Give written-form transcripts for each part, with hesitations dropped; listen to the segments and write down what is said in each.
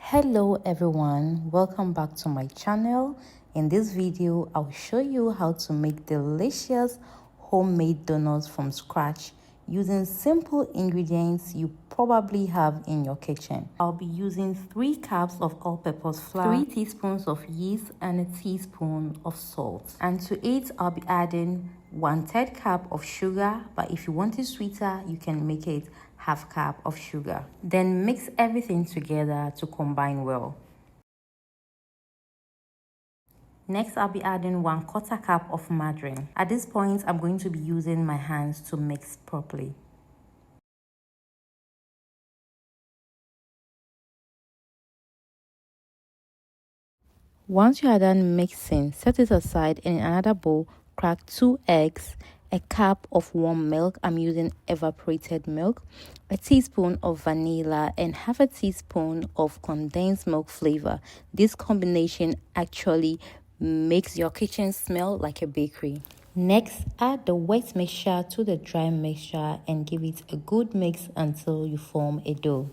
Hello everyone, welcome back to my channel. In this video I'll show you how to make delicious homemade donuts from scratch using simple ingredients you probably have in your kitchen. I'll be using 3 cups of all-purpose flour, 3 teaspoons of yeast, and a teaspoon of salt. And to it I'll be adding 1/3 cup of sugar, but if you want it sweeter you can make it half cup of sugar. Then mix everything together to combine well. Next, I'll be adding 1/4 cup of margarine. At this point, I'm going to be using my hands to mix properly. Once you are done mixing, set it aside. In another bowl, crack 2 eggs, a cup of warm milk, I'm using evaporated milk, a teaspoon of vanilla, and half a teaspoon of condensed milk flavor. This combination actually makes your kitchen smell like a bakery. Next, add the wet mixture to the dry mixture and give it a good mix until you form a dough.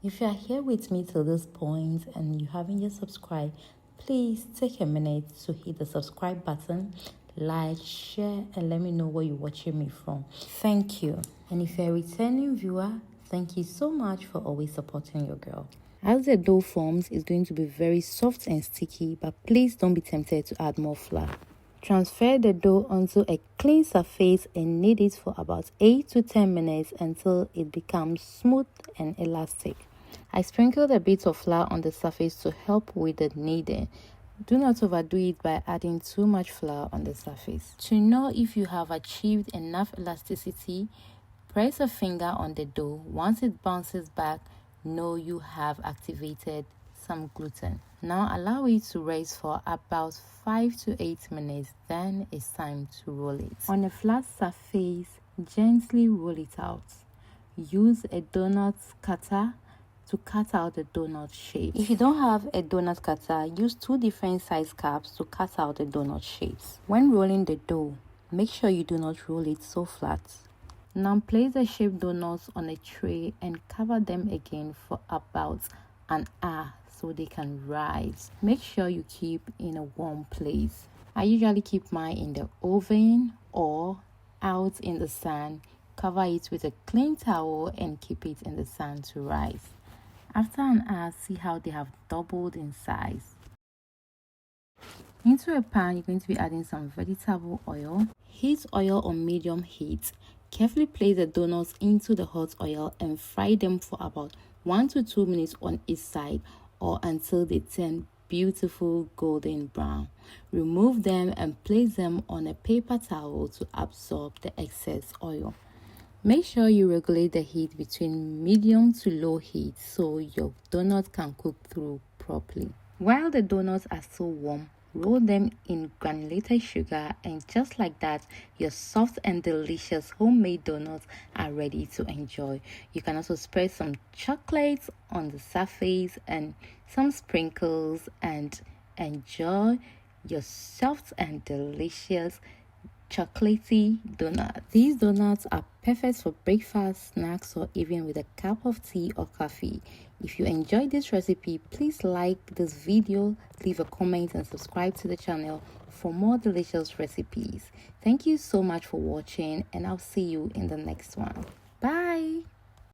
If you are here with me till this point and you haven't yet subscribed, please take a minute to hit the subscribe button, like, share, and let me know where you're watching me from. Thank you. And if you're a returning viewer, thank you so much for always supporting your girl. As the dough forms, it's going to be very soft and sticky, but please don't be tempted to add more flour. Transfer the dough onto a clean surface and knead it for about 8 to 10 minutes until it becomes smooth and elastic. I sprinkled a bit of flour on the surface to help with the kneading. Do not overdo it by adding too much flour on the surface. To know if you have achieved enough elasticity, press a finger on the dough. Once it bounces back, know you have activated some gluten. Now allow it to rest for about 5 to 8 minutes. Then it's time to roll it. On a flat surface, gently roll it out. Use a donut cutter to cut out the donut shape. If you don't have a donut cutter, use 2 different size cups to cut out the donut shapes. When rolling the dough, make sure you do not roll it so flat. Now place the shaped donuts on a tray and cover them again for about an hour so they can rise. Make sure you keep in a warm place. I usually keep mine in the oven or out in the sun. Cover it with a clean towel and keep it in the sun to rise. After an hour, see how they have doubled in size. Into a pan, you're going to be adding some vegetable oil. Heat oil on medium heat. Carefully place the donuts into the hot oil and fry them for about 1 to 2 minutes on each side or until they turn beautiful golden brown. Remove them and place them on a paper towel to absorb the excess oil. Make sure you regulate the heat between medium to low heat so your donuts can cook through properly. While the donuts are still warm, roll them in granulated sugar, and just like that, your soft and delicious homemade donuts are ready to enjoy. You can also spread some chocolate on the surface and some sprinkles and enjoy your soft and delicious chocolatey donut. These donuts are perfect for breakfast, snacks, or even with a cup of tea or coffee. If you enjoyed this recipe, please like this video, leave a comment, and subscribe to the channel for more delicious recipes. Thank you so much for watching, and I'll see you in the next one. Bye.